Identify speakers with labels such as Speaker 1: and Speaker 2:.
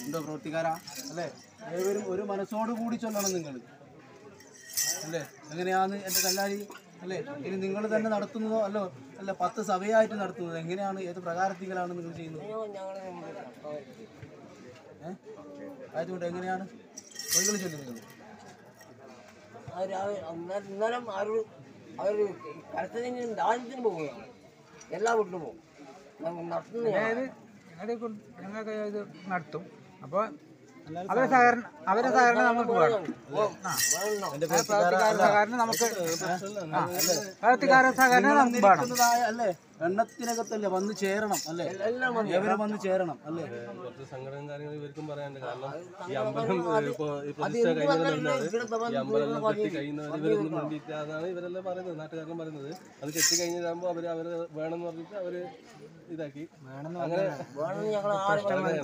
Speaker 1: ഉണ്ടോ പ്രവൃത്തിക്കാരാ അല്ലേ? ഏവരും ഒരു മനസ്സോട് കൂടി ചൊല്ലണം നിങ്ങൾ അല്ലേ? എങ്ങനെയാണ് എൻ്റെ കല്ലാരി അല്ലേ? ഇനി നിങ്ങൾ തന്നെ നടത്തുന്നതോ അല്ലോ അല്ല 10 സഭയായിട്ട് നടത്തുന്നത് എങ്ങനെയാണ്? ഏത് പ്രകാരത്തിലാണ് നിങ്ങൾ ചെയ്യുന്നത്? ആയതുകൊണ്ട് എങ്ങനെയാണ് വഴികൾ ചൊല്ലുന്നത്?
Speaker 2: ഇന്നലെ അവർ കലത്തിനെങ്കിലും ദാനത്തിന് പോവുകയാണ്. എല്ലാ വീട്ടിലും പോകും നടത്തുന്ന.
Speaker 3: ഞങ്ങൾക്ക് ഇത് നടത്തും. അപ്പോൾ അവരെ സഹകരണം നമുക്ക് വേണം. സഹകരണം നമുക്ക്
Speaker 1: അല്ലേ? എണ്ണത്തിനകത്തല്ലേ വന്ന് ചേരണം അല്ലേ? എവരും വന്ന് ചേരണം അല്ലേ?
Speaker 4: കുറച്ച് സങ്കടം കാര്യങ്ങൾ ഇവർക്കും പറയാനുണ്ട്. കാരണം ഈ അമ്പലം പ്രതിഷ്ഠ കഴിഞ്ഞവർ കെട്ടി കഴിയുന്നവർ ഇവരൊന്നും വേണ്ടിയിട്ടാണ് ഇവരെല്ലാം പറയുന്നത്, നാട്ടുകാരെല്ലാം പറയുന്നത്. അത് കെട്ടി കഴിഞ്ഞാകുമ്പോൾ അവര് വേണമെന്ന് പറഞ്ഞിട്ട് അവര് ഇതാക്കി അങ്ങനെ